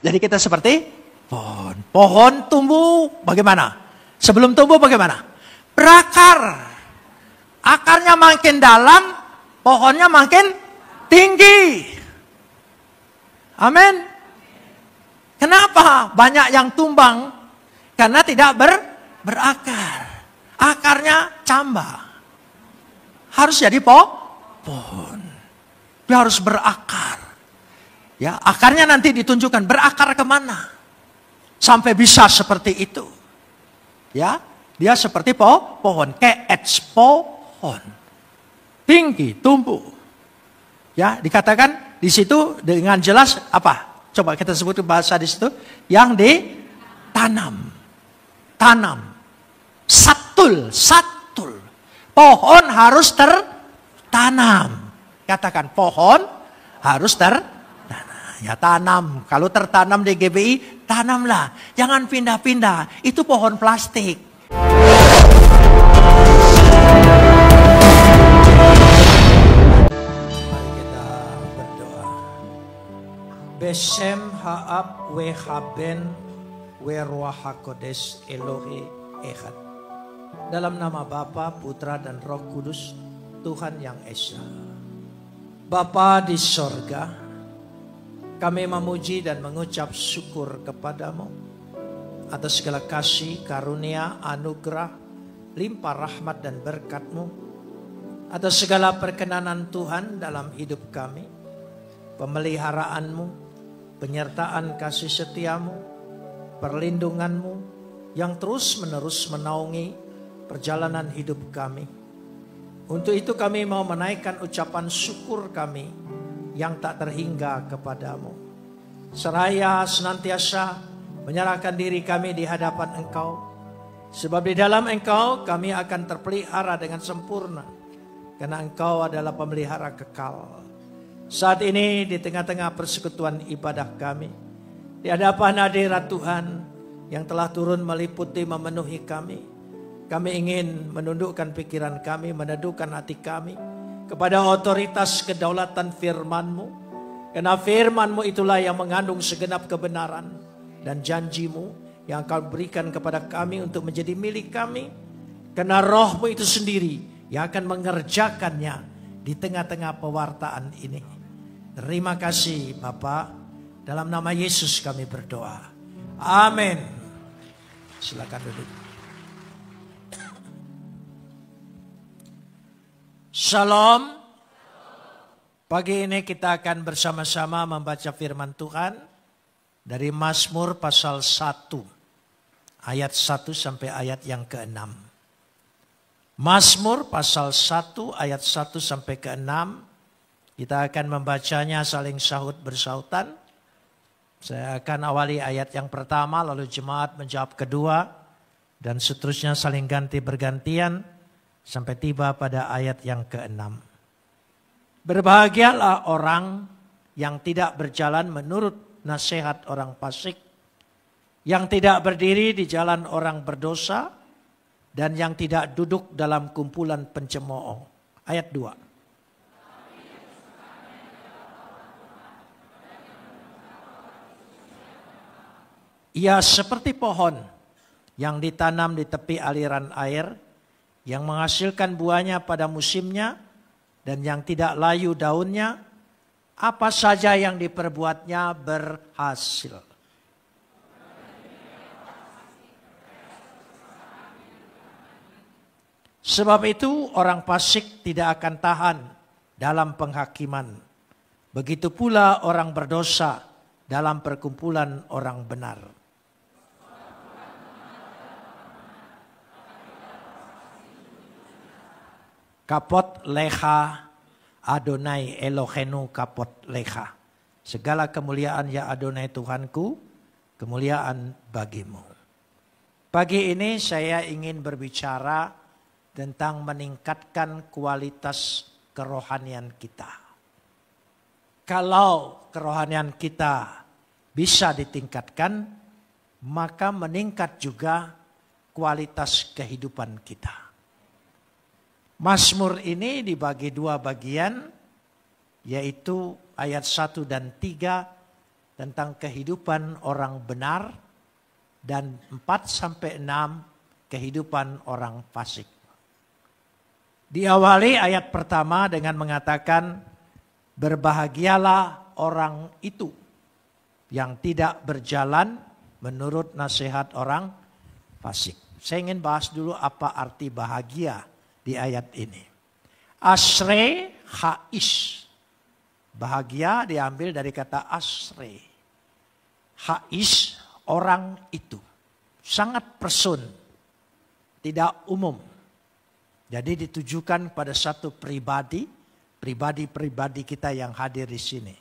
Jadi kita seperti pohon. Pohon tumbuh bagaimana? Sebelum tumbuh bagaimana? Berakar. Akarnya makin dalam, pohonnya makin tinggi. Amin. Kenapa banyak yang tumbang? Karena tidak berakar. Akarnya cambah. Harus jadi pohon. Dia harus berakar. Ya, akarnya nanti ditunjukkan berakar kemana. Sampai bisa seperti itu. Ya, dia seperti pohon. Kayak pohon. Tinggi, tumbuh. Ya, dikatakan di situ dengan jelas apa? Coba kita sebut bahasa di situ. Yang ditanam. Tanam. Satul. Pohon harus tertanam. Katakan pohon harus tertanam. Ya tanam. Kalau tertanam di GBI, tanamlah. Jangan pindah-pindah. Itu pohon plastik. Beshem ha'ab we haben we ruach hakodesh Elohe echad. Dalam nama Bapa, Putra dan Roh Kudus, Tuhan yang Esa. Bapa di sorga, kami memuji dan mengucap syukur kepadamu atas segala kasih, karunia, anugerah, limpah rahmat dan berkat-Mu, atas segala perkenanan Tuhan dalam hidup kami, pemeliharaan-Mu, penyertaan kasih setiamu, perlindunganmu yang terus-menerus menaungi perjalanan hidup kami. Untuk itu kami mau menaikkan ucapan syukur kami yang tak terhingga kepadamu. Seraya senantiasa menyerahkan diri kami di hadapan Engkau. Sebab di dalam Engkau kami akan terpelihara dengan sempurna. Karena Engkau adalah pemelihara kekal. Saat ini di tengah-tengah persekutuan ibadah kami, di hadapan hadirat Tuhan yang telah turun meliputi memenuhi kami ingin menundukkan pikiran kami, meneduhkan hati kami kepada otoritas kedaulatan firman-Mu. Karena firman-Mu itulah yang mengandung segenap kebenaran dan janji-Mu yang Kau berikan kepada kami untuk menjadi milik kami. Karena Roh-Mu itu sendiri yang akan mengerjakannya di tengah-tengah pewartaan ini. Terima kasih Bapa, dalam nama Yesus kami berdoa. Amin. Silakan duduk. Shalom. Pagi ini kita akan bersama-sama membaca firman Tuhan dari Mazmur pasal 1 ayat 1 sampai ayat yang ke-6. Mazmur pasal 1 ayat 1 sampai ke-6. Kita akan membacanya saling sahut bersautan. Saya akan awali ayat yang pertama, lalu jemaat menjawab kedua, dan seterusnya saling ganti bergantian sampai tiba pada ayat yang ke-6. Berbahagialah orang yang tidak berjalan menurut nasihat orang fasik, yang tidak berdiri di jalan orang berdosa, dan yang tidak duduk dalam kumpulan pencemooh. Ayat 2. Ia seperti pohon yang ditanam di tepi aliran air, yang menghasilkan buahnya pada musimnya, dan yang tidak layu daunnya, apa saja yang diperbuatnya berhasil. Sebab itu orang fasik tidak akan tahan dalam penghakiman. Begitu pula orang berdosa dalam perkumpulan orang benar. Kapot lecha Adonai Elohenu kapot lecha. Segala kemuliaan ya Adonai Tuhanku, kemuliaan bagimu. Pagi ini saya ingin berbicara tentang meningkatkan kualitas kerohanian kita. Kalau kerohanian kita bisa ditingkatkan, maka meningkat juga kualitas kehidupan kita. Mazmur ini dibagi dua bagian, yaitu ayat 1 dan 3 tentang kehidupan orang benar, dan 4-6 kehidupan orang fasik. Diawali ayat pertama dengan mengatakan, berbahagialah orang itu yang tidak berjalan menurut nasihat orang fasik. Saya ingin bahas dulu apa arti bahagia di ayat ini. Asre hais. Bahagia diambil dari kata asre. Hais, orang itu. Sangat person. Tidak umum. Jadi ditujukan pada satu pribadi kita yang hadir di sini.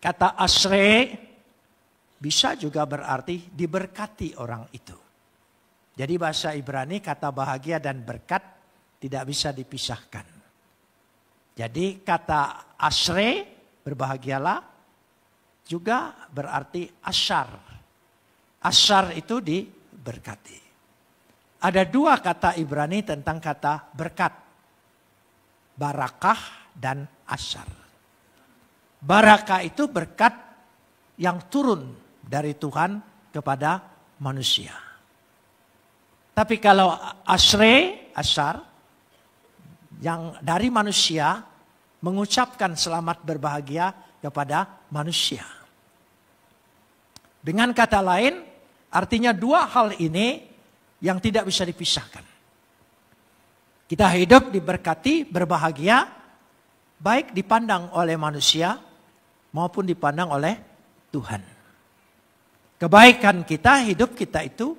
Kata asre bisa juga berarti diberkati orang itu. Jadi bahasa Ibrani kata bahagia dan berkat tidak bisa dipisahkan. Jadi kata asre, berbahagialah, juga berarti asyar. Asyar itu diberkati. Ada 2 kata Ibrani tentang kata berkat. Barakah dan asyar. Barakah itu berkat yang turun dari Tuhan kepada manusia. Tapi kalau asre, asyar, yang dari manusia mengucapkan selamat berbahagia kepada manusia. Dengan kata lain, artinya 2 hal ini yang tidak bisa dipisahkan. Kita hidup diberkati, berbahagia, baik dipandang oleh manusia maupun dipandang oleh Tuhan. Kebaikan kita, hidup kita itu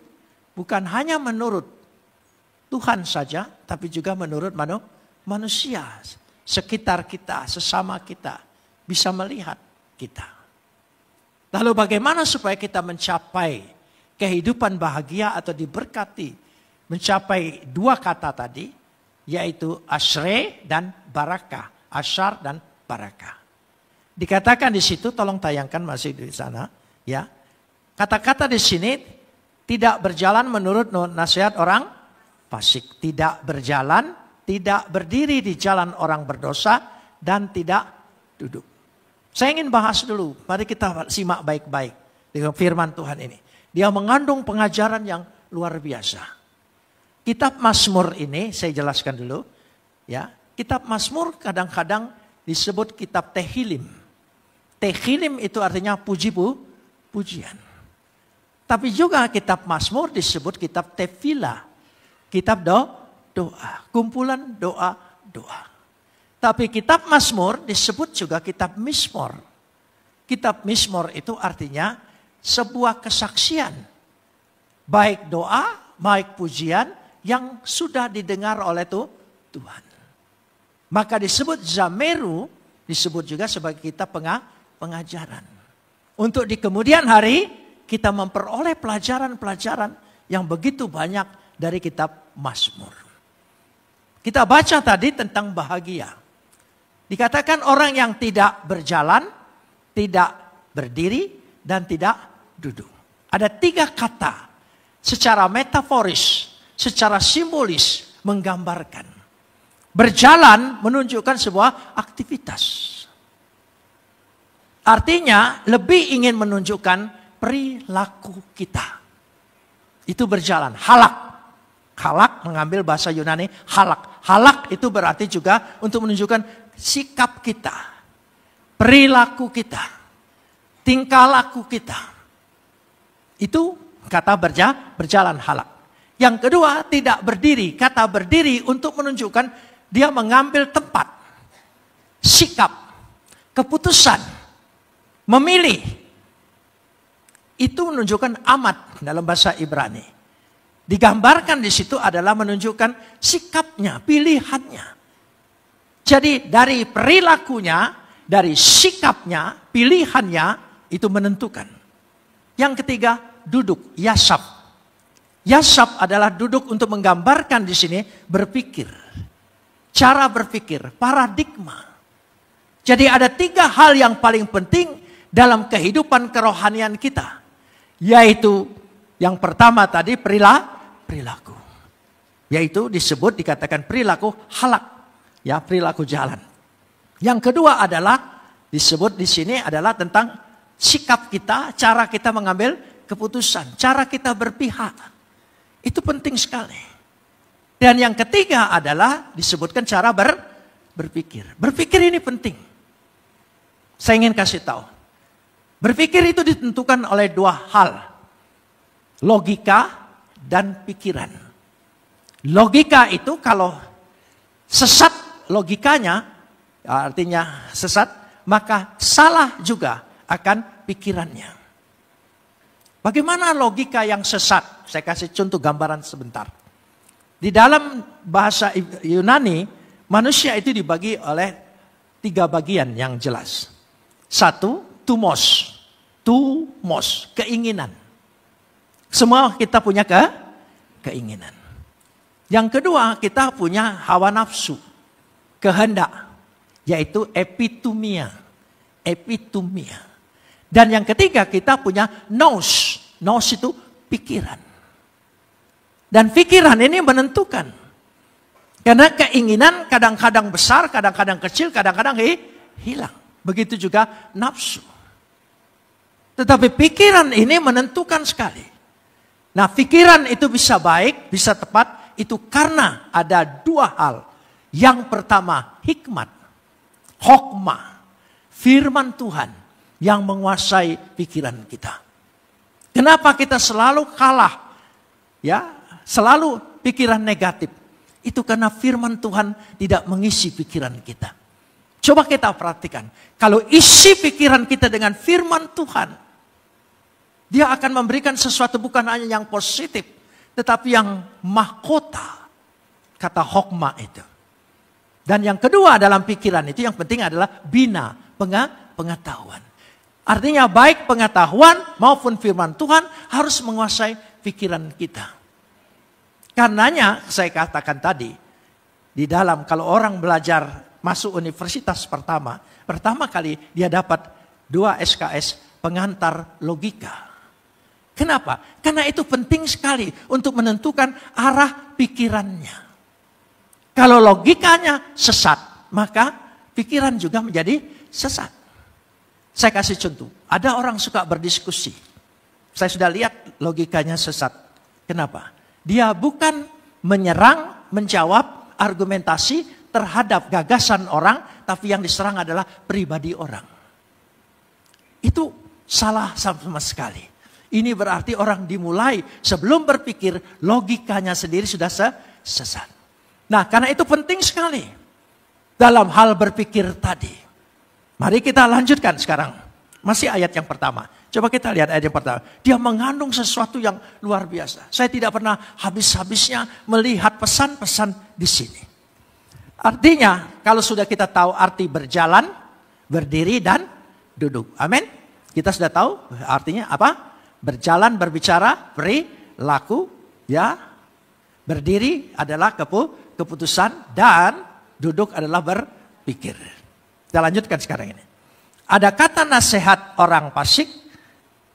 bukan hanya menurut Tuhan saja, tapi juga menurut manusia. Sekitar kita, sesama kita bisa melihat kita. Lalu bagaimana supaya kita mencapai kehidupan bahagia atau diberkati, mencapai 2 kata tadi, yaitu asre dan barakah, asyar dan barakah. Dikatakan di situ, tolong tayangkan masih di sana, ya. Kata-kata di sini tidak berjalan menurut nasihat orang fasik, tidak berjalan, tidak berdiri di jalan orang berdosa, dan tidak duduk. Saya ingin bahas dulu, mari kita simak baik-baik dengan firman Tuhan ini. Dia mengandung pengajaran yang luar biasa. Kitab Mazmur ini saya jelaskan dulu. Ya, kitab Mazmur kadang-kadang disebut kitab Tehillim. Tehillim itu artinya pujian. Tapi juga kitab Mazmur disebut kitab Tefillah. Kitab doa, kumpulan doa. Tapi kitab Mazmur disebut juga kitab Mizmor. Kitab Mizmor itu artinya sebuah kesaksian, baik doa, baik pujian yang sudah didengar oleh Tuhan. Maka disebut Zameru, disebut juga sebagai kitab pengajaran. Untuk di kemudian hari kita memperoleh pelajaran-pelajaran yang begitu banyak dari kitab Mazmur. Kita baca tadi tentang bahagia. Dikatakan orang yang tidak berjalan, tidak berdiri, dan tidak duduk. Ada 3 kata secara metaforis, secara simbolis menggambarkan. Berjalan menunjukkan sebuah aktivitas. Artinya lebih ingin menunjukkan perilaku kita. Itu berjalan, halak. Halak mengambil bahasa Yunani, halak. Halak itu berarti juga untuk menunjukkan sikap kita, perilaku kita, tingkah laku kita. Itu kata berjalan halak. Yang kedua tidak berdiri. Kata berdiri untuk menunjukkan dia mengambil tempat, sikap, keputusan, memilih. Itu menunjukkan amat dalam bahasa Ibrani. Digambarkan di situ adalah menunjukkan sikapnya, pilihannya. Jadi dari perilakunya, dari sikapnya, pilihannya itu menentukan. Yang ketiga, duduk, yasab. Yasab adalah duduk untuk menggambarkan di sini berpikir. Cara berpikir, paradigma. Jadi ada 3 hal yang paling penting dalam kehidupan kerohanian kita. Yaitu yang pertama tadi perilaku. Yaitu dikatakan perilaku halak. Ya, perilaku jalan. Yang kedua adalah disebut di sini adalah tentang sikap kita, cara kita mengambil keputusan, cara kita berpihak. Itu penting sekali. Dan yang ketiga adalah disebutkan cara berpikir. Berpikir ini penting. Saya ingin kasih tahu. Berpikir itu ditentukan oleh dua hal. Logika dan pikiran. Logika itu kalau sesat logikanya, artinya sesat, maka salah juga akan pikirannya. Bagaimana logika yang sesat? Saya kasih contoh gambaran sebentar. Di dalam bahasa Yunani, manusia itu dibagi oleh 3 bagian yang jelas. 1, tumos. Tumos, keinginan. Semua kita punya keinginan. Yang kedua, kita punya hawa nafsu, kehendak, yaitu epitumia. Epitumia. Dan yang ketiga, kita punya nous. Nous itu pikiran. Dan pikiran ini menentukan. Karena keinginan kadang-kadang besar, kadang-kadang kecil, kadang-kadang hilang. Begitu juga nafsu. Tetapi pikiran ini menentukan sekali. Nah, pikiran itu bisa baik, bisa tepat. Itu karena ada 2 hal. Yang pertama, hikmat. Hokmah. Firman Tuhan yang menguasai pikiran kita. Kenapa kita selalu kalah? Ya, selalu pikiran negatif. Itu karena firman Tuhan tidak mengisi pikiran kita. Coba kita perhatikan. Kalau isi pikiran kita dengan firman Tuhan, dia akan memberikan sesuatu bukan hanya yang positif, tetapi yang mahkota. Kata hokmah itu. Dan yang kedua dalam pikiran itu yang penting adalah bina, pengetahuan. Artinya baik pengetahuan maupun firman Tuhan harus menguasai pikiran kita. Karenanya saya katakan tadi, di dalam kalau orang belajar masuk universitas pertama kali dia dapat 2 SKS pengantar logika. Kenapa? Karena itu penting sekali untuk menentukan arah pikirannya. Kalau logikanya sesat, maka pikiran juga menjadi sesat. Saya kasih contoh. Ada orang suka berdiskusi. Saya sudah lihat logikanya sesat. Kenapa? Dia bukan menyerang, menjawab argumentasi terhadap gagasan orang, tapi yang diserang adalah pribadi orang. Itu salah sama sekali. Ini berarti orang dimulai sebelum berpikir logikanya sendiri sudah sesat. Nah, karena itu penting sekali dalam hal berpikir tadi. Mari kita lanjutkan sekarang. Masih ayat yang pertama. Coba kita lihat ayat yang pertama. Dia mengandung sesuatu yang luar biasa. Saya tidak pernah habis-habisnya melihat pesan-pesan di sini. Artinya, kalau sudah kita tahu arti berjalan, berdiri, dan duduk. Amin. Kita sudah tahu artinya apa? Berjalan, berbicara, perilaku, ya. Berdiri adalah keputusan dan duduk adalah berpikir. Kita lanjutkan sekarang ini. Ada kata nasihat orang fasik,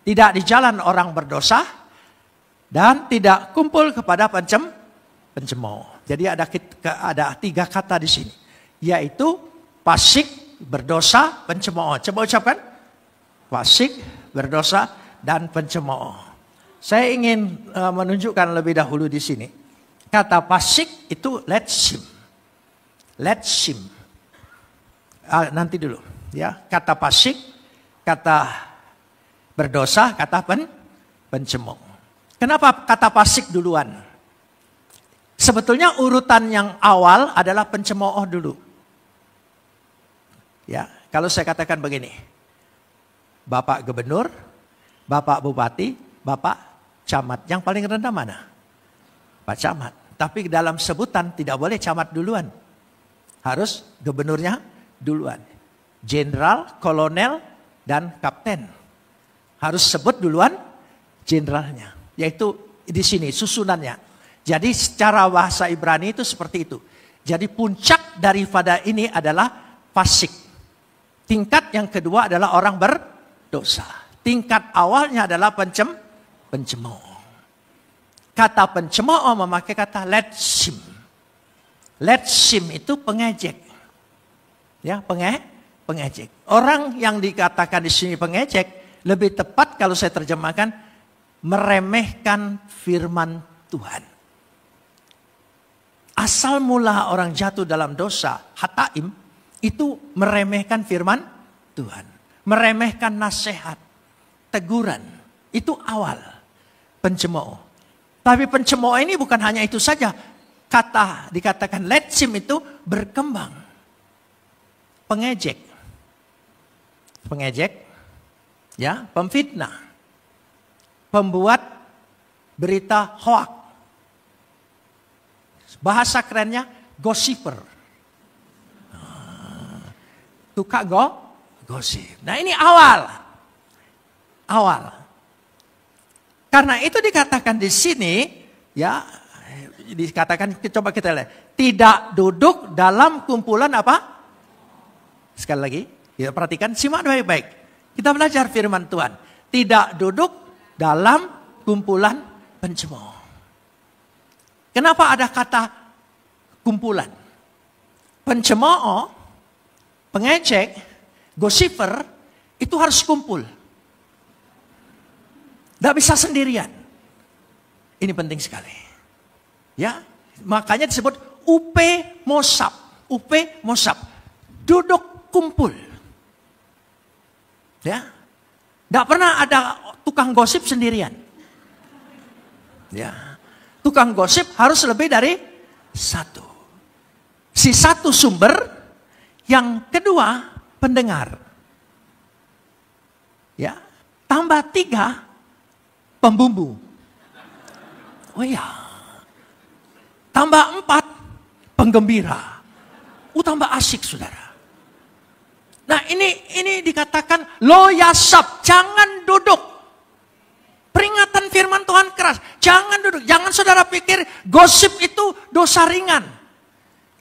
tidak di jalan orang berdosa, dan tidak kumpul kepada pencemooh. Jadi ada 3 kata di sini, yaitu fasik, berdosa, pencemooh. Coba ucapkan, fasik, berdosa, dan pencemooh. Saya ingin menunjukkan lebih dahulu di sini. Kata fasik itu letsim. Letsim. Nanti dulu. Ya, kata fasik, kata berdosa, kata pencemooh. Kenapa kata fasik duluan? Sebetulnya urutan yang awal adalah pencemooh dulu. Ya, kalau saya katakan begini. Bapak Gubernur, Bapak Bupati, Bapak Camat. Yang paling rendah mana? Pak Camat. Tapi dalam sebutan tidak boleh camat duluan. Harus gubernurnya duluan. Jenderal, kolonel, dan kapten. Harus sebut duluan jenderalnya. Yaitu di sini susunannya. Jadi secara bahasa Ibrani itu seperti itu. Jadi puncak daripada ini adalah fasik. Tingkat yang kedua adalah orang berdosa. Tingkat awalnya adalah pencemooh. Kata pencemooh memakai kata letsim. Letsim itu pengejek. Ya, pengejek. Orang yang dikatakan di sini pengejek Lebih tepat kalau saya terjemahkan, meremehkan firman Tuhan. Asal mula orang jatuh dalam dosa, hataim, itu meremehkan firman Tuhan. Meremehkan nasihat, teguran. Itu awal pencemooh. Tapi pencemooh ini bukan hanya itu saja. Dikatakan letsim itu berkembang. Pengejek. Ya, pemfitnah. Pembuat berita hoak. Bahasa kerennya gossiper. Tukang gosip. Nah, ini awal. Karena itu dikatakan di sini, ya, dikatakan, coba kita lihat, tidak duduk dalam kumpulan apa? Sekali lagi, kita perhatikan, simak baik-baik. Kita belajar firman Tuhan. Tidak duduk dalam kumpulan pencemooh. Kenapa ada kata kumpulan? Pencemooh, pengejek, gossiper, itu harus kumpul. Tidak bisa sendirian. Ini penting sekali. Ya, makanya disebut upe mosap. Duduk kumpul. Ya. Tidak pernah ada tukang gosip sendirian. Ya. Tukang gosip harus lebih dari satu. Si satu sumber, yang kedua pendengar. Ya. Tambah 3 pembumbu. Oh iya. Tambah 4 penggembira. Tambah asik, saudara. Nah, ini dikatakan loyasap, jangan duduk. Peringatan firman Tuhan keras, jangan duduk. Jangan saudara pikir gosip itu dosa ringan.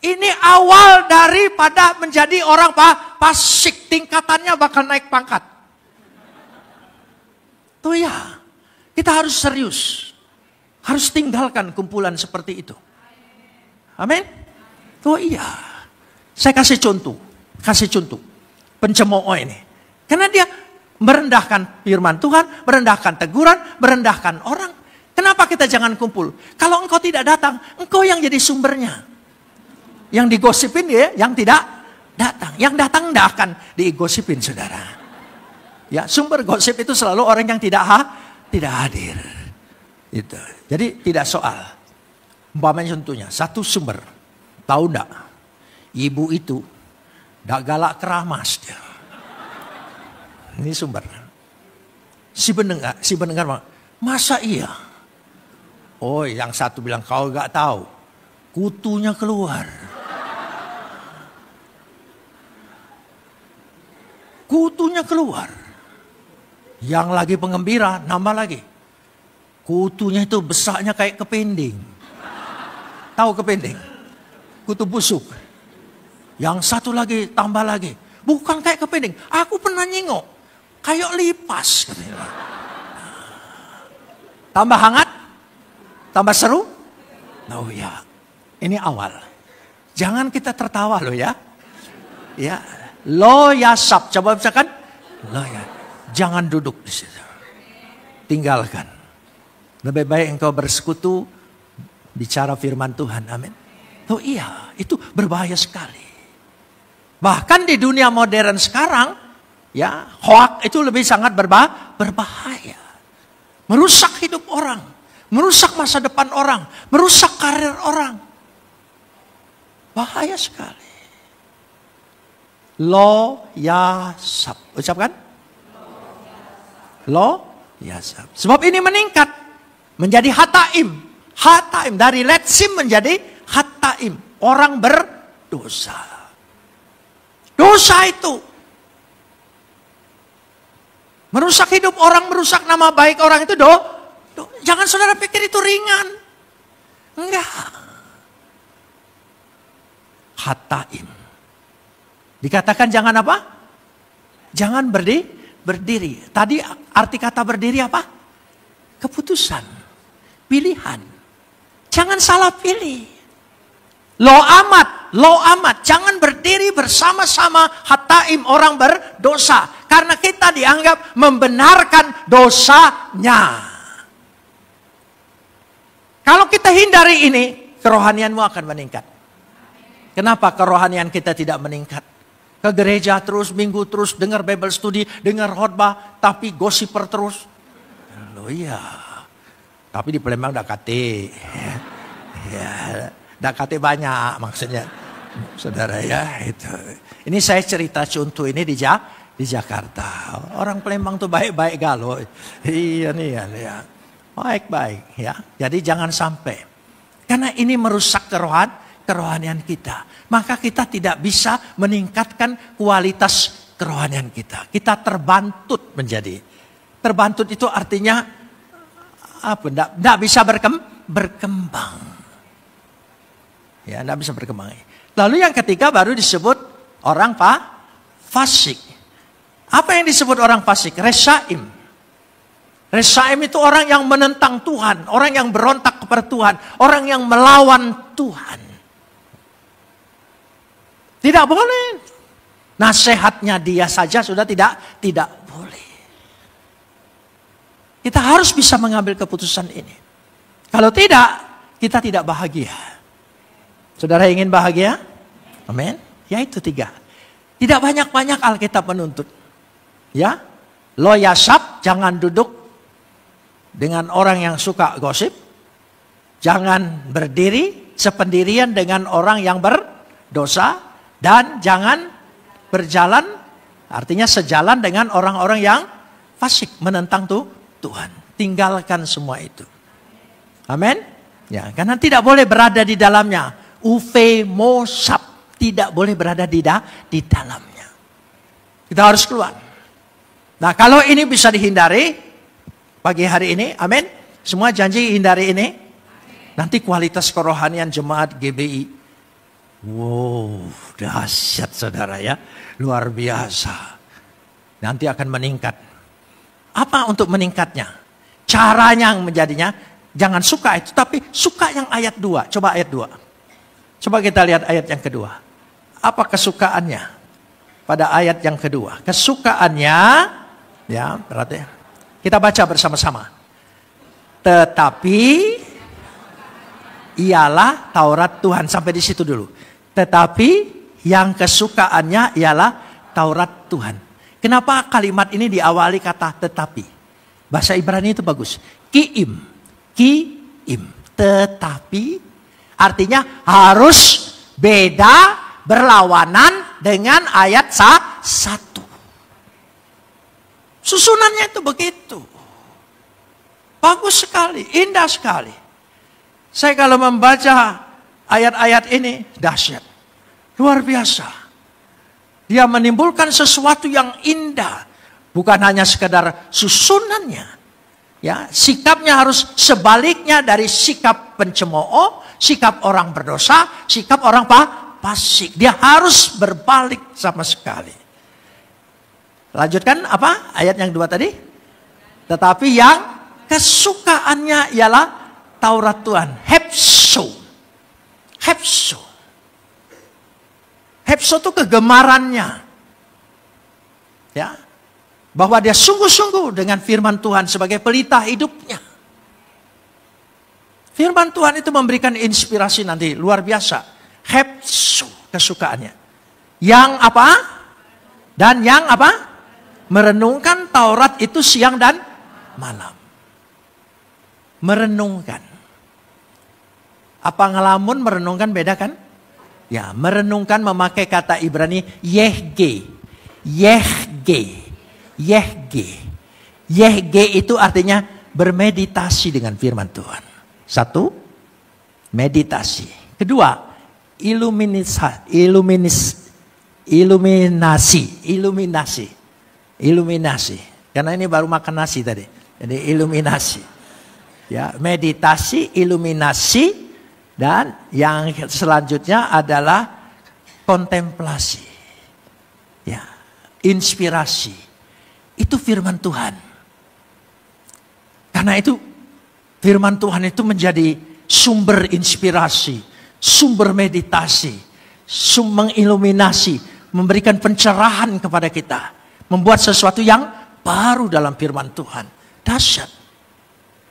Ini awal daripada menjadi orang fasik, tingkatannya bakal naik pangkat. Tuh ya, kita harus serius. Harus tinggalkan kumpulan seperti itu. Amin. Tuh iya. Saya kasih contoh. Pencemooh ini. Karena dia merendahkan firman Tuhan, merendahkan teguran, merendahkan orang. Kenapa kita jangan kumpul? Kalau engkau tidak datang, engkau yang jadi sumbernya. Yang digosipin dia, yang tidak datang. Yang datang tidak akan digosipin, saudara. Ya, sumber gosip itu selalu orang yang tidak hadir. Itu. Jadi tidak soal. Umpamanya contohnya, satu sumber. Tahu enggak? Ibu itu enggak galak keramas dia. Ini sumber. Si pendengar, masa iya? Oh, yang satu bilang kau enggak tahu. Kutunya keluar. Kutunya keluar. Yang lagi pengembira, nambah lagi. Kutunya itu besarnya kayak kepending. Tahu kepending? Kutu busuk. Yang satu lagi, tambah lagi. Bukan kayak kepending. Aku pernah nyingok. Kayak lipas. Tambah hangat? Tambah seru? Oh ya. Ini awal. Jangan kita tertawa loh ya. Ya. Loyasap. Coba misalkan. Loya. Jangan duduk di situ. Tinggalkan. Lebih baik engkau bersekutu. Bicara firman Tuhan. Amin. Oh iya, itu berbahaya sekali. Bahkan di dunia modern sekarang, ya, hoak itu lebih sangat berbahaya. Merusak hidup orang, merusak masa depan orang, merusak karir orang. Bahaya sekali. Loyasap. Ucapkan? Loyasap. Sebab ini meningkat menjadi hataim. Hataim dari letsim menjadi hataim, orang berdosa. Dosa itu merusak hidup orang, merusak nama baik orang itu jangan saudara pikir itu ringan. Enggak. Hataim. Dikatakan jangan apa? Jangan berdiri. Tadi arti kata berdiri apa? Keputusan, pilihan. Jangan salah pilih. Lo amat, jangan berdiri bersama-sama hataim orang berdosa. Karena kita dianggap membenarkan dosanya. Kalau kita hindari ini, kerohanianmu akan meningkat. Kenapa kerohanian kita tidak meningkat? Ke gereja terus, minggu terus, dengar Bible study, dengar khotbah, tapi gosiper terus. Loh iya, tapi di Palembang Dakate. Ya, Dakate banyak maksudnya. Saudara ya, itu. Ini saya cerita contoh ini di Jakarta. Orang Palembang tuh baik-baik galau. Iya nih ya. Baik-baik ya. Jadi jangan sampai. Karena ini merusak kerohanian kita. Maka kita tidak bisa meningkatkan kualitas kerohanian kita. Kita terbantut menjadi. Terbantut itu artinya apa? Tidak bisa berkembang. Ya, tidak bisa berkembang. Lalu yang ketiga baru disebut orang fasik. Apa yang disebut orang fasik? Resaim. Resaim itu orang yang menentang Tuhan. Orang yang berontak kepada Tuhan. Orang yang melawan Tuhan. Tidak boleh. Nasihatnya dia saja sudah tidak boleh. Kita harus bisa mengambil keputusan ini. Kalau tidak, kita tidak bahagia. Saudara ingin bahagia? Amin. Ya itu 3. Tidak banyak-banyak Alkitab menuntut. Ya. Lo yasab, jangan duduk dengan orang yang suka gosip. Jangan berdiri sependirian dengan orang yang berdosa. Dan jangan berjalan, artinya sejalan dengan orang-orang yang fasik, menentang Tuhan. Tinggalkan semua itu. Amin. Ya, karena tidak boleh berada di dalamnya. Ufemosap, tidak boleh berada di dalamnya. Kita harus keluar. Nah, kalau ini bisa dihindari pagi hari ini, amin. Semua janji hindari ini. Nanti kualitas kerohanian jemaat GBI. Wow, dahsyat saudara ya. Luar biasa. Nanti akan meningkat. Apa untuk meningkatnya? Caranya yang menjadinya, jangan suka itu, tapi suka yang ayat 2. Coba ayat 2. Coba kita lihat ayat yang kedua. Apa kesukaannya? Pada ayat yang kedua. Kesukaannya, ya berarti kita baca bersama-sama. Tetapi ialah Taurat Tuhan. Sampai di situ dulu. Tetapi yang kesukaannya ialah Taurat Tuhan. Kenapa kalimat ini diawali kata tetapi? Bahasa Ibrani itu bagus. Kiim. Tetapi artinya harus beda, berlawanan dengan ayat 1. Susunannya itu begitu. Bagus sekali, indah sekali. Saya kalau membaca ayat-ayat ini dahsyat. Luar biasa. Dia menimbulkan sesuatu yang indah. Bukan hanya sekedar susunannya. Ya, sikapnya harus sebaliknya dari sikap pencemooh, sikap orang berdosa, sikap orang fasik. Dia harus berbalik sama sekali. Lanjutkan apa? Ayat yang 2 tadi. Tetapi yang kesukaannya ialah Taurat Tuhan. Hepso itu kegemarannya. Ya. Bahwa dia sungguh-sungguh dengan firman Tuhan sebagai pelita hidupnya. Firman Tuhan itu memberikan inspirasi nanti luar biasa. Hepso kesukaannya. Yang apa? Dan yang apa? Merenungkan Taurat itu siang dan malam. Merenungkan. Apa ngelamun merenungkan beda kan? Ya, merenungkan memakai kata Ibrani yehge. Yehge itu artinya bermeditasi dengan firman Tuhan. 1, meditasi. 2, iluminasi. Karena ini baru makan nasi tadi. Jadi iluminasi. Ya, meditasi, iluminasi. Dan yang selanjutnya adalah kontemplasi. Ya, inspirasi. Itu firman Tuhan. Karena itu firman Tuhan itu menjadi sumber inspirasi, sumber meditasi, mengiluminasi, memberikan pencerahan kepada kita. Membuat sesuatu yang baru dalam firman Tuhan. Dahsyat.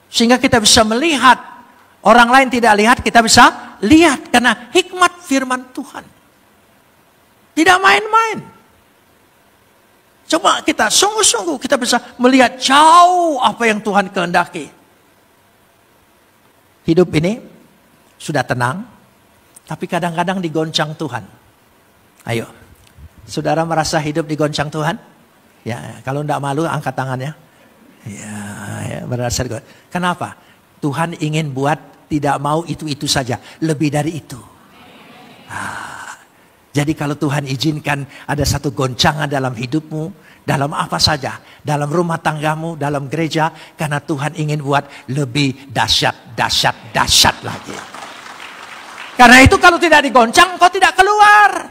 Sehingga kita bisa melihat, orang lain tidak lihat, kita bisa lihat. Karena hikmat firman Tuhan. Tidak main-main. Coba kita sungguh-sungguh kita bisa melihat jauh apa yang Tuhan kehendaki. Hidup ini sudah tenang, tapi kadang-kadang digoncang Tuhan. Ayo, saudara merasa hidup digoncang Tuhan? Ya, kalau tidak malu angkat tangannya. Ya, berdasar. Kenapa? Tuhan ingin buat tidak mau itu-itu saja, lebih dari itu. Jadi kalau Tuhan izinkan ada satu goncangan dalam hidupmu, dalam apa saja, dalam rumah tanggamu, dalam gereja, karena Tuhan ingin buat lebih dahsyat, dahsyat, dahsyat lagi. Karena itu kalau tidak digoncang, kau tidak keluar.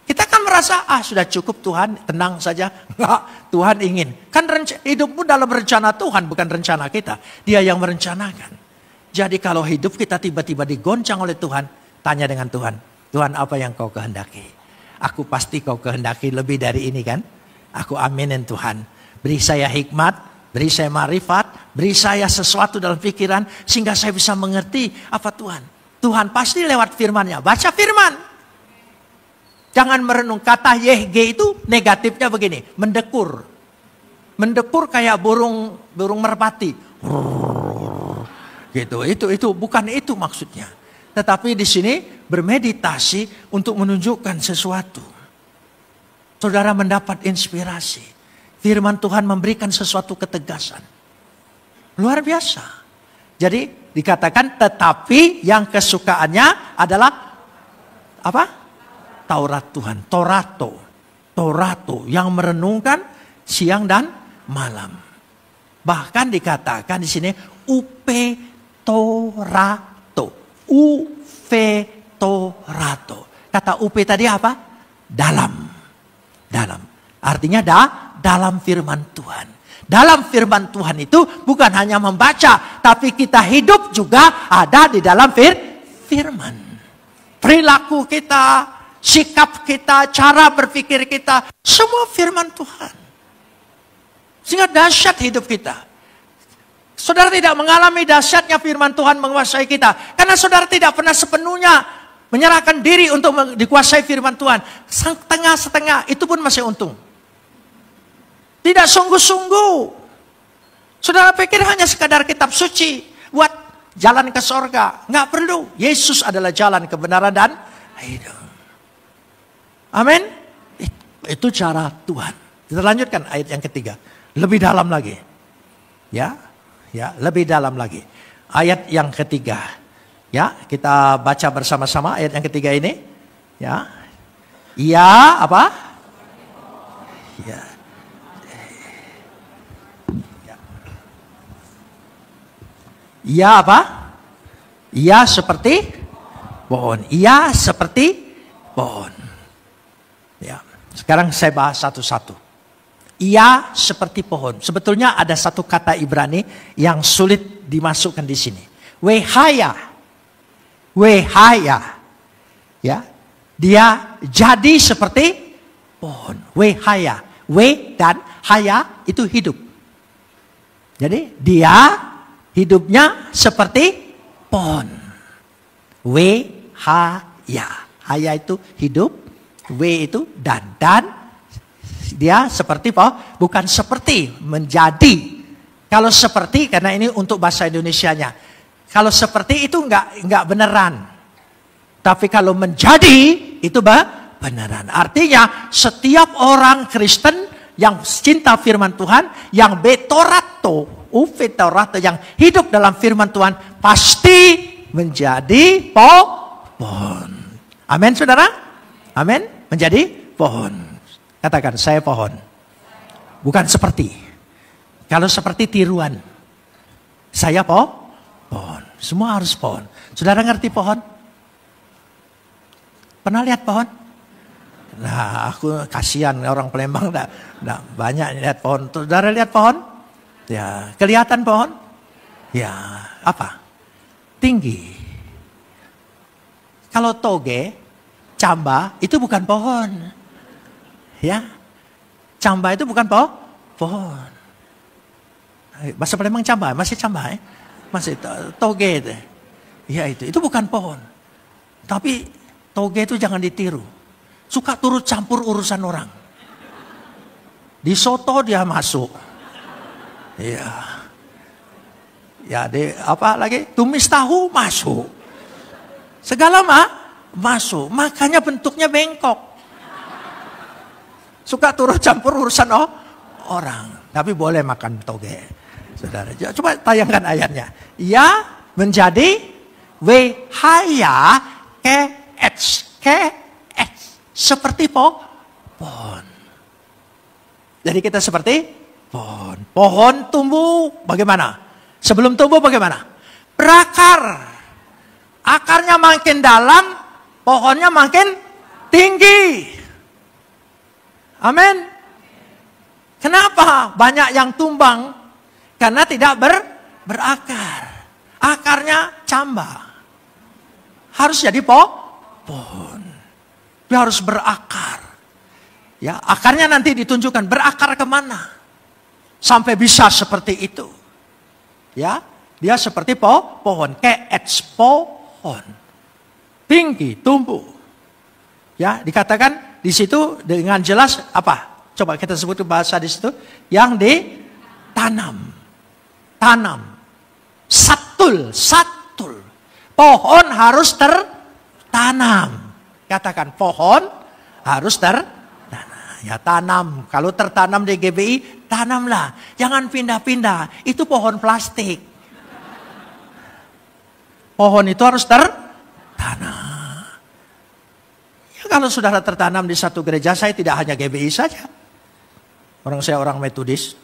Kita kan merasa, sudah cukup Tuhan, tenang saja. Enggak, Tuhan ingin. Kan hidupmu dalam rencana Tuhan, bukan rencana kita. Dia yang merencanakan. Jadi kalau hidup kita tiba-tiba digoncang oleh Tuhan, tanya dengan Tuhan, Tuhan apa yang kau kehendaki? Aku pasti kau kehendaki lebih dari ini kan? Aku aminin Tuhan. Beri saya hikmat, beri saya marifat, beri saya sesuatu dalam pikiran, sehingga saya bisa mengerti apa Tuhan. Tuhan pasti lewat firman-Nya. Baca firman. Jangan merenung. Kata YG itu negatifnya begini, mendekur. Mendekur kayak burung merpati. Gitu. Itu bukan itu maksudnya. Tetapi di sini bermeditasi untuk menunjukkan sesuatu. Saudara mendapat inspirasi. Firman Tuhan memberikan sesuatu ketegasan. Luar biasa. Jadi dikatakan tetapi yang kesukaannya adalah apa? Taurat Tuhan. Torato yang merenungkan siang dan malam. Bahkan dikatakan di sini upetorato. Uvetorato. Kata upe tadi apa? Dalam. Artinya dalam firman Tuhan. Dalam firman Tuhan itu bukan hanya membaca, tapi kita hidup juga ada di dalam firman. Perilaku kita, sikap kita, cara berpikir kita, semua firman Tuhan. Sehingga dahsyat hidup kita. Saudara tidak mengalami dahsyatnya firman Tuhan menguasai kita. Karena saudara tidak pernah sepenuhnya menyerahkan diri untuk dikuasai firman Tuhan. Setengah-setengah itu pun masih untung. Tidak sungguh-sungguh. Saudara pikir hanya sekadar kitab suci buat jalan ke sorga. Nggak perlu. Yesus adalah jalan kebenaran dan hidup. Amin. Itu cara Tuhan. Kita lanjutkan ayat yang ketiga. Lebih dalam lagi. Ya, lebih dalam lagi. Ayat yang ketiga. Ya, kita baca bersama-sama ayat yang ketiga ini. Ya. Ia apa? Ya. Ia apa? Ia seperti pohon. Ia seperti pohon. Ya. Sekarang saya bahas satu-satu. Ia seperti pohon. Sebetulnya ada satu kata Ibrani yang sulit dimasukkan di sini. Wehaya. Ya. Dia jadi seperti pohon. Wehaya. We dan haya itu hidup. Jadi dia hidupnya seperti pohon. Wehaya. Haya itu hidup. We itu dan dia seperti apa? Bukan seperti, menjadi. Kalau seperti, karena ini untuk bahasa Indonesianya. Kalau seperti itu enggak beneran. Tapi kalau menjadi, itu beneran. Artinya, setiap orang Kristen yang cinta firman Tuhan, yang uvetorato, yang hidup dalam firman Tuhan, pasti menjadi pohon. Amin, saudara? Amin, menjadi pohon. Katakan, saya pohon. Bukan seperti. Kalau seperti tiruan. Saya pohon. Semua harus pohon. Saudara ngerti pohon? Pernah lihat pohon? Nah, aku kasihan orang Palembang enggak banyak lihat pohon. Saudara lihat pohon? Ya, kelihatan pohon? Ya, apa? tinggi. Kalau toge, camba itu bukan pohon. Ya. Camba itu bukan pohon. Bahasa Palembang camba, masih camba ya? Masih toge itu. Ya itu bukan pohon. Tapi toge itu jangan ditiru. Suka turut campur urusan orang. Di soto dia masuk. Iya. Ya, apa lagi? Tumis tahu masuk. Segala masuk. Makanya bentuknya bengkok. Suka turut campur urusan orang. Tapi boleh makan toge. Saudara, coba tayangkan ayatnya. Ya menjadi wehaya ke seperti pohon. Jadi kita seperti pohon. Pohon tumbuh bagaimana? Sebelum tumbuh bagaimana? Berakar. Akarnya makin dalam, pohonnya makin tinggi. Amin. Kenapa banyak yang tumbang? Karena tidak berakar. Akarnya camba. Harus jadi pohon. Dia harus berakar. Ya, akarnya nanti ditunjukkan berakar kemana. Sampai bisa seperti itu. Ya, dia seperti pohon. Pohon. Tinggi, tumbuh. Ya, dikatakan di situ dengan jelas apa? Coba kita sebut bahasa di situ. Yang ditanam. Tanam. Satul. Pohon harus tertanam. Katakan pohon harus tertanam. Ya tanam. Kalau tertanam di GBI, tanamlah. Jangan pindah-pindah. Itu pohon plastik. Pohon itu harus tertanam. Kalau saudara tertanam di satu gereja, saya tidak hanya GBI saja. Saya orang Metodis.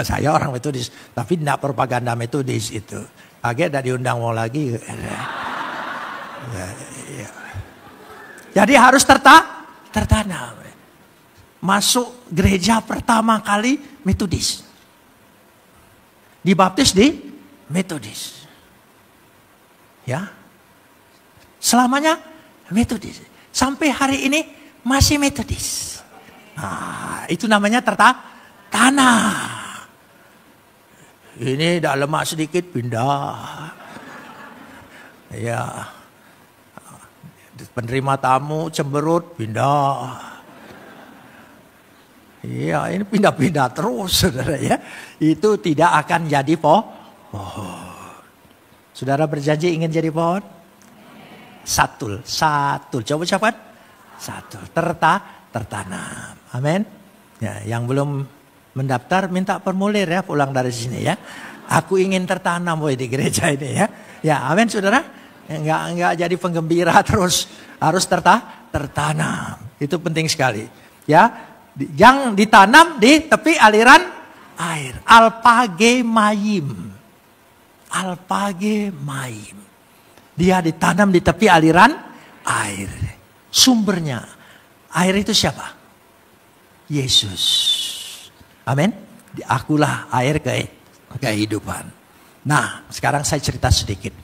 Saya orang Metodis. Tapi tidak propaganda Metodis itu. Agak tidak diundang mau lagi. Ya. Jadi harus tertanam. Masuk gereja pertama kali Metodis. Dibaptis di Metodis. Ya. Selamanya Metodis. Sampai hari ini masih Metodis. Nah, itu namanya tanah. Ini dah lemak sedikit pindah. Ya. Penerima tamu cemberut pindah. Ya, ini pindah-pindah terus saudara ya. Itu tidak akan jadi pohon. Saudara berjanji ingin jadi pohon? Satul. Coba ucapkan. Satul. Tertanam. Amin. Ya, yang belum mendaftar minta formulir ya pulang dari sini ya. Aku ingin tertanam di gereja ini ya. Ya, amin saudara. Enggak jadi penggembira terus. Harus tertanam. Itu penting sekali. Ya, yang ditanam di tepi aliran air. Alpage mayim. Dia ditanam di tepi aliran air. Sumbernya. Air itu siapa? Yesus. Amin. Akulah air kehidupan. Nah, sekarang saya cerita sedikit.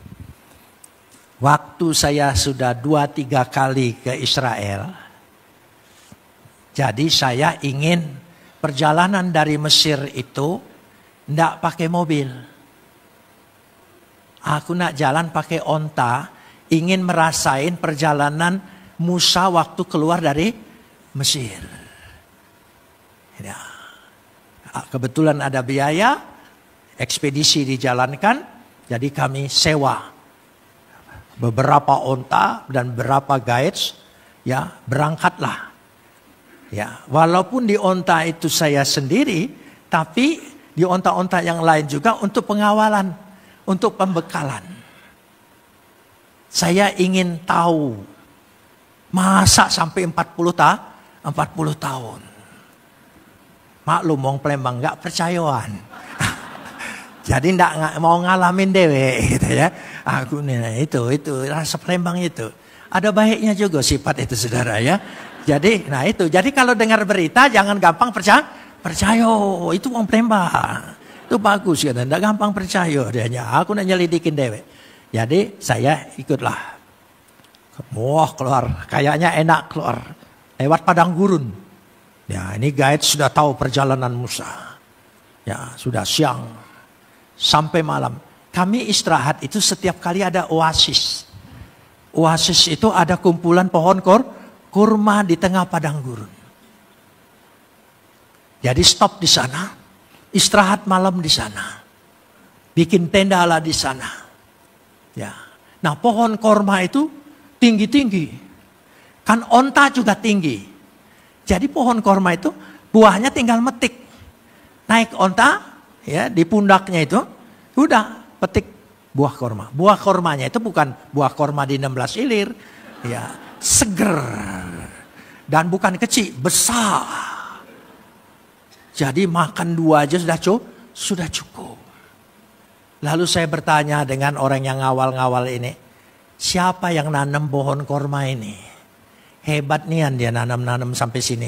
Waktu saya sudah 2-3 kali ke Israel. Jadi saya ingin perjalanan dari Mesir itu tidak pakai mobil. Aku nak jalan pakai onta, ingin merasain perjalanan Musa waktu keluar dari Mesir. Ya. Kebetulan ada biaya, ekspedisi dijalankan, jadi kami sewa beberapa onta dan beberapa guides, ya berangkatlah. Ya, walaupun di onta itu saya sendiri, tapi di onta-onta yang lain juga untuk pengawalan. Untuk pembekalan. Saya ingin tahu. Masa sampai 40 tahun. Maklum wong Palembang gak percayaan. Jadi ndak mau ngalamin dewe gitu ya. Aku nih itu rasa Palembang itu. Ada baiknya juga sifat itu saudara ya. Jadi jadi kalau dengar berita jangan gampang percaya. Itu wong Palembang. Itu bagus kan, tidak gampang percaya adanya. Aku nak nyelidikin dewe. Jadi saya ikutlah. Wah keluar, kayaknya enak keluar. Lewat padang gurun. Ya ini guide sudah tahu perjalanan Musa. Ya sudah siang sampai malam. Kami istirahat itu setiap kali ada oasis. Oasis itu ada kumpulan pohon kurma di tengah padang gurun. Jadi stop di sana, istirahat malam di sana, bikin tenda lah di sana. Ya, nah pohon kurma itu tinggi-tinggi, kan onta juga tinggi. Jadi pohon kurma itu buahnya tinggal metik, naik onta, ya di pundaknya itu, udah petik buah kurma. Buah kurmanya itu bukan buah kurma di 16 ilir, ya seger dan bukan kecil, besar. Jadi makan 2 aja sudah cukup. Lalu saya bertanya dengan orang yang ngawal-ngawal ini, siapa yang nanam pohon kurma ini? Hebat nian dia nanam sampai sini.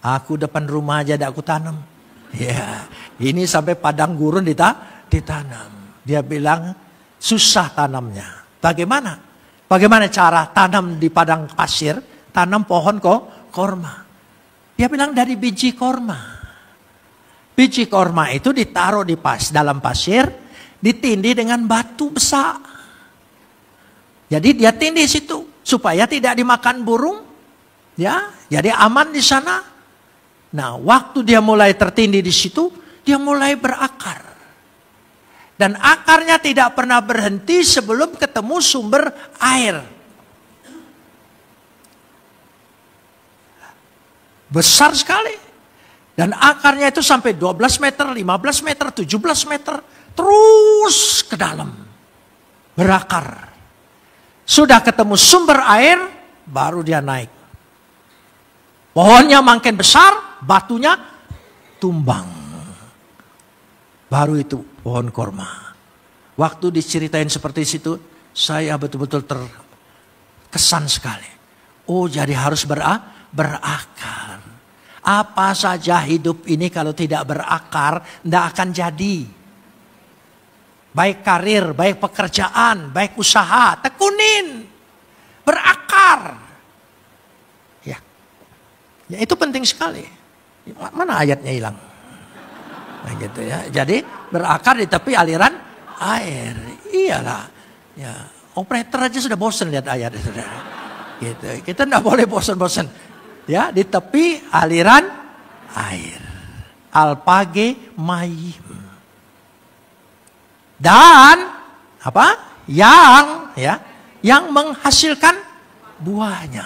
Aku depan rumah aja aku tanam. Ya, ini sampai padang gurun ditanam. Dia bilang susah tanamnya. Bagaimana? Bagaimana cara tanam di padang pasir, tanam pohon kurma? Dia bilang dari biji kurma. Biji kurma itu ditaruh di dalam pasir, ditindih dengan batu besar. Jadi dia tindih situ supaya tidak dimakan burung, ya. Jadi aman di sana. Nah, waktu dia mulai tertindih di situ, dia mulai berakar. Dan akarnya tidak pernah berhenti sebelum ketemu sumber air. Besar sekali. Dan akarnya itu sampai 12 meter, 15 meter, 17 meter. Terus ke dalam. Berakar. Sudah ketemu sumber air, baru dia naik. Pohonnya makin besar, batunya tumbang. Baru itu pohon kurma. Waktu diceritain seperti itu, saya betul-betul terkesan sekali. Oh, jadi harus berakar. Apa saja hidup ini kalau tidak berakar, tidak akan jadi. Baik karir, baik pekerjaan, baik usaha, tekunin. Berakar. Ya, itu penting sekali. Mana ayatnya hilang? Nah gitu ya. Jadi berakar di tepi aliran air. Iyalah. Ya, operator aja sudah bosan lihat ayat. Gitu. Kita tidak boleh bosan-bosan. Ya, di tepi aliran air. Alpage Mayim. Dan apa? Yang menghasilkan buahnya.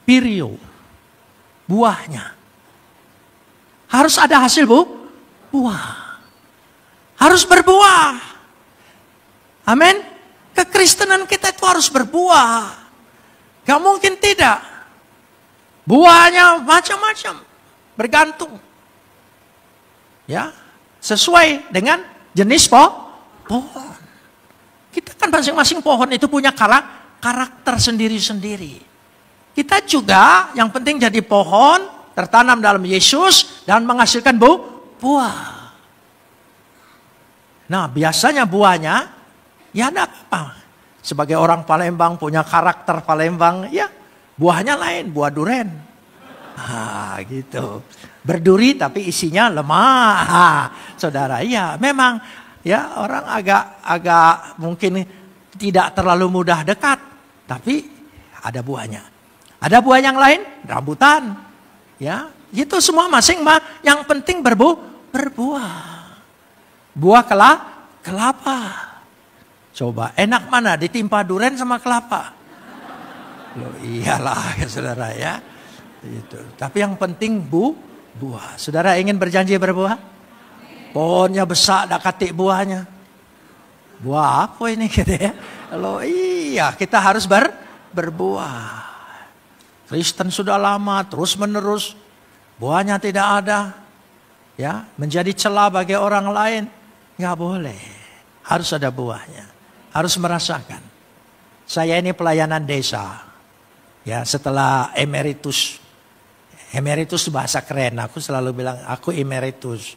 Pirio. Buahnya. Harus ada hasil buah. Harus berbuah. Amin. Kekristenan kita itu harus berbuah. Gak mungkin tidak. Buahnya macam-macam. Bergantung. Ya. Sesuai dengan jenis pohon. Kita kan masing-masing pohon itu punya karakter sendiri-sendiri. Kita juga yang penting jadi pohon. Tertanam dalam Yesus dan menghasilkan buah. Nah biasanya buahnya ya enggak apa-apa. Sebagai orang Palembang punya karakter Palembang ya buahnya lain, buah duren. Gitu. Berduri tapi isinya lemah. Saudara, ya memang ya orang agak mungkin tidak terlalu mudah dekat. Tapi ada buahnya. Ada buah yang lain, rambutan. Ya, itu semua yang penting berbuah. Buah kelapa. Coba enak mana ditimpa duren sama kelapa? Loh iyalah ya saudara ya. Itu. Tapi yang penting buah. Saudara ingin berjanji berbuah? Pohonnya besar dak katik buahnya. Buah apa ini gitu ya? Loh iya, kita harus berbuah. Kristen sudah lama terus menerus buahnya tidak ada, ya menjadi celah bagi orang lain, nggak boleh, harus ada buahnya, harus merasakan. Saya ini pelayanan desa, ya setelah emeritus bahasa keren, aku selalu bilang aku emeritus,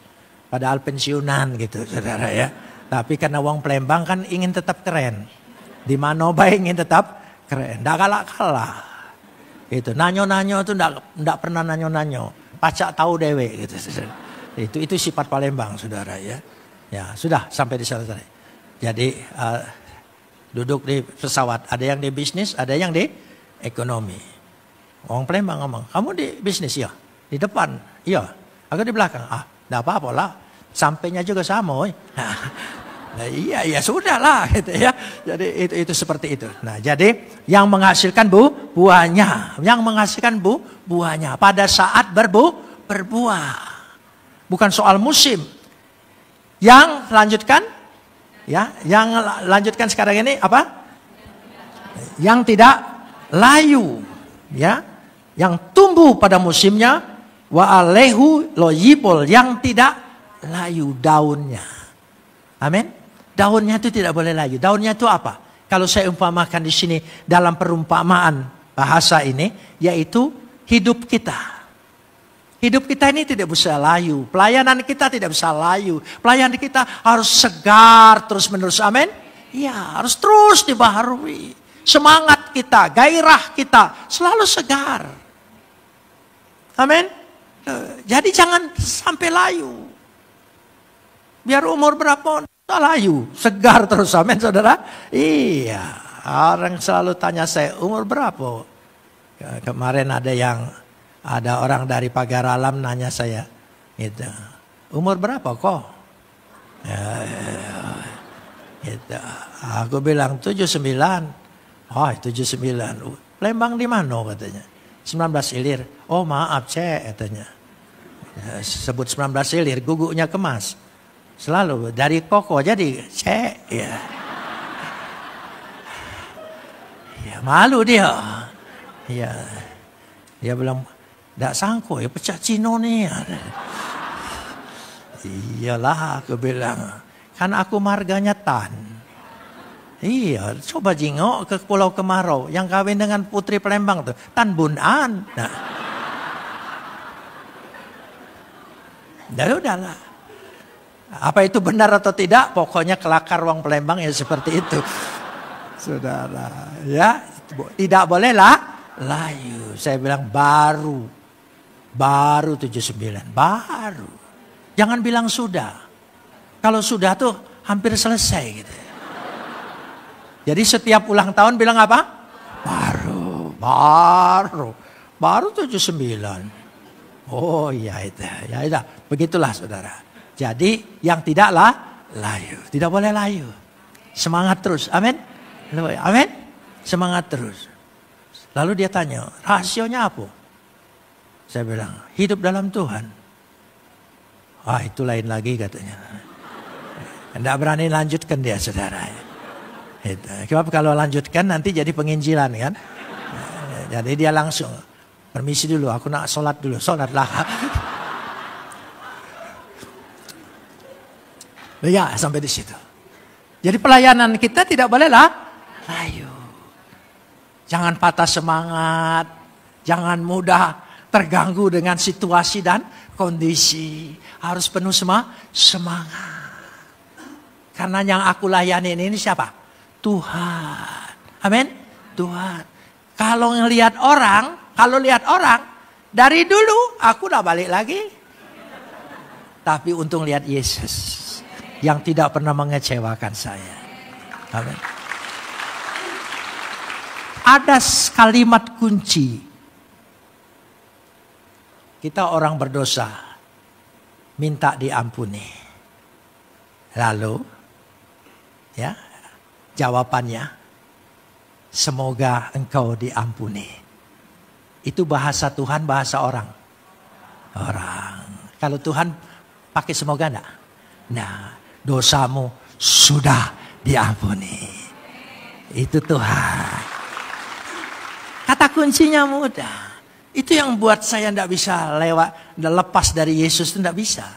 padahal pensiunan gitu saudara ya, Tapi karena wong Palembang kan ingin tetap keren. Di Manoba ingin tetap keren. Nggak kalah-kalah. Itu nanyo-nanyo itu nggak pernah nanyo-nanyo. Pacak tahu dewe gitu. Itu sifat Palembang, saudara ya. Ya sudah sampai di sana. Jadi duduk di pesawat. Ada yang di bisnis, ada yang di ekonomi. Wong Palembang ngomong, kamu di bisnis ya? Di depan, iya. Aku di belakang. Nggak apa-apa lah. Sampainya juga sama. Nah, iya sudah lah gitu ya. Jadi itu seperti itu. Nah, jadi yang menghasilkan buahnya, yang menghasilkan buahnya pada saat berbuah. Bukan soal musim. Yang lanjutkan ya, yang lanjutkan sekarang ini apa? Yang tidak layu, ya. Yang tumbuh pada musimnya, wa alehu loyibol, yang tidak layu daunnya. Amin. Daunnya itu tidak boleh layu. Daunnya itu apa? Kalau saya umpamakan di sini dalam perumpamaan bahasa ini, yaitu hidup kita. Hidup kita ini tidak bisa layu. Pelayanan kita tidak bisa layu. Pelayanan kita harus segar terus menerus. Amin. Iya, harus terus dibaharui. Semangat kita, gairah kita selalu segar. Amin. Jadi jangan sampai layu. Biar umur berapa layu, segar terus, amin saudara. Iya, orang selalu tanya saya, umur berapa? Kemarin ada orang dari Pagar Alam nanya saya, gitu, umur berapa kok? Gitu. Aku bilang 79. Oh 79. Palembang di mana katanya? 19 Ilir. Oh maaf cek katanya. Sebut 19 Ilir, guguknya kemas. Selalu dari koko jadi cek ya. Ya malu dia. Ya. Dia bilang enggak sangko ya pecah Cino nih. Iyalah aku bilang. Kan aku marganya Tan. Iya, coba jingok ke Pulau Kemarau yang kawin dengan putri Palembang tuh, Tan Bun An. Nah. Udahlah. Apa itu benar atau tidak? Pokoknya kelakar wong Palembang ya seperti itu. Saudara, ya, tidak boleh layu. Saya bilang baru 79, baru. Jangan bilang sudah. Kalau sudah tuh hampir selesai gitu. Jadi setiap ulang tahun bilang apa? Baru 79. Oh iya itu. Ya itu. Begitulah saudara. Jadi yang tidaklah layu. Tidak boleh layu. Semangat terus. Amin. Amin. Semangat terus. Lalu dia tanya, rahasionya apa? Saya bilang, hidup dalam Tuhan. Itu lain lagi katanya. Tidak berani lanjutkan dia saudara. Sebab kalau lanjutkan nanti jadi penginjilan kan. Jadi dia langsung, permisi dulu aku nak sholat dulu. Sholatlah. Ya sampai di situ. Jadi pelayanan kita tidak boleh layu. Jangan patah semangat. Jangan mudah terganggu dengan situasi dan kondisi. Harus penuh semangat. Karena yang aku layani ini siapa? Tuhan. Amin. Tuhan. Kalau lihat orang dari dulu aku udah balik lagi. Tapi untung lihat Yesus yang tidak pernah mengecewakan saya. Amin. Ada kalimat kunci. Kita orang berdosa, minta diampuni. Lalu, ya, jawabannya, semoga engkau diampuni. Itu bahasa Tuhan, bahasa orang. Kalau Tuhan pakai semoga enggak? Nah, dosamu sudah diampuni. Itu Tuhan. Kata kuncinya mudah. Itu yang buat saya tidak bisa lepas dari Yesus itu tidak bisa.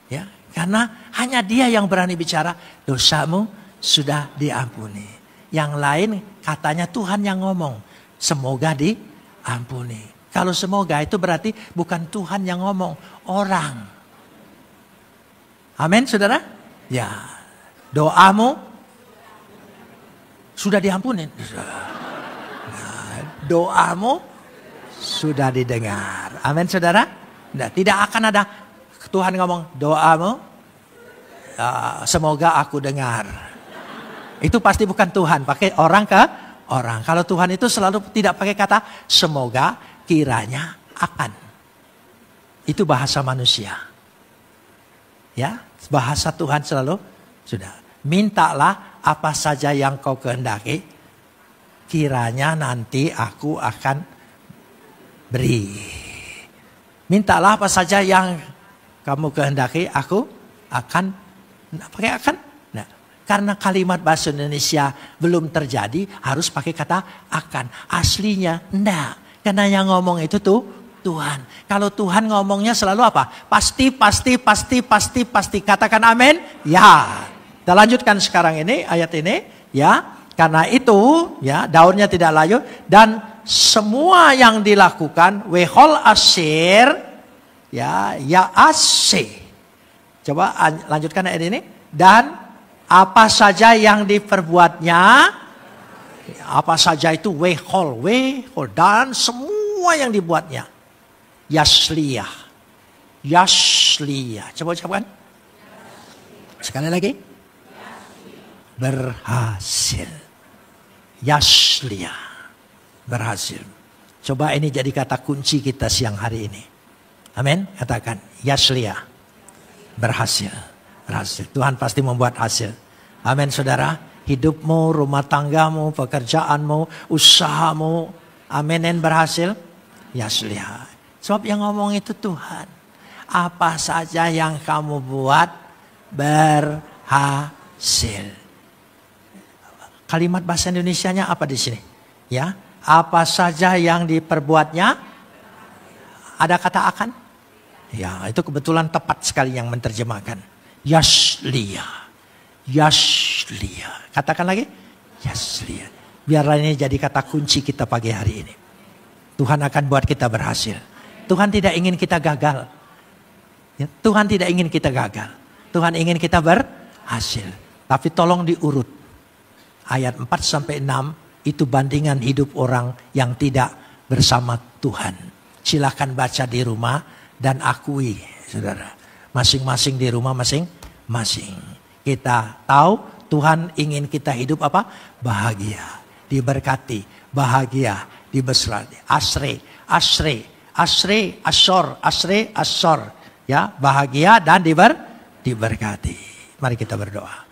Ya, karena hanya Dia yang berani bicara, dosamu sudah diampuni. Yang lain katanya Tuhan yang ngomong, semoga diampuni. Kalau semoga itu berarti bukan Tuhan yang ngomong, orang. Amin, saudara? Ya. Doamu sudah diampunin. Doamu sudah didengar. Amin saudara. Nah, tidak akan ada Tuhan ngomong doamu semoga aku dengar. Itu pasti bukan Tuhan, pakai orang ke orang. Kalau Tuhan itu selalu tidak pakai kata semoga, kiranya, akan. Itu bahasa manusia. Ya, bahasa Tuhan selalu sudah. Mintalah apa saja yang kau kehendaki, kiranya nanti aku akan beri. Mintalah apa saja yang kamu kehendaki, aku akan. Pakai akan. Nah, karena kalimat bahasa Indonesia belum terjadi, harus pakai kata akan. Aslinya enggak. Karena yang ngomong itu tuh Tuhan. Kalau Tuhan ngomongnya selalu apa? Pasti, pasti, pasti, pasti, pasti. Katakan amin. Ya. Kita lanjutkan sekarang ini, ayat ini. Ya. Karena itu, ya, daunnya tidak layu. Dan semua yang dilakukan, wehol asir, ya ase. Coba lanjutkan ayat ini. Dan apa saja yang diperbuatnya, apa saja itu wehol, dan semua yang dibuatnya. Yasliah. Coba ucapkan. Sekali lagi. Berhasil. Yasliah. Berhasil. Coba ini jadi kata kunci kita siang hari ini. Amin. Katakan yasliah. Berhasil. Berhasil. Tuhan pasti membuat hasil. Amin saudara. Hidupmu, rumah tanggamu, pekerjaanmu, usahamu. Amin berhasil. Yasliah. Sebab yang ngomong itu Tuhan. Apa saja yang kamu buat berhasil. Kalimat bahasa Indonesianya apa di sini? Ya. Apa saja yang diperbuatnya. Ada kata akan? Ya, itu kebetulan tepat sekali yang menerjemahkan. Yasliah. Yasliah. Katakan lagi. Yasliah. Biarlah ini jadi kata kunci kita pagi hari ini. Tuhan akan buat kita berhasil. Tuhan tidak ingin kita gagal. Ya, Tuhan tidak ingin kita gagal. Tuhan ingin kita berhasil. Tapi tolong diurut. Ayat 4-6 itu bandingan hidup orang yang tidak bersama Tuhan. Silakan baca di rumah. Dan akui, saudara, masing-masing di rumah masing-masing. Kita tahu Tuhan ingin kita hidup apa? Bahagia, diberkati, bahagia, diberkati. Asre, asor. Ya, bahagia dan diberkati. Mari kita berdoa.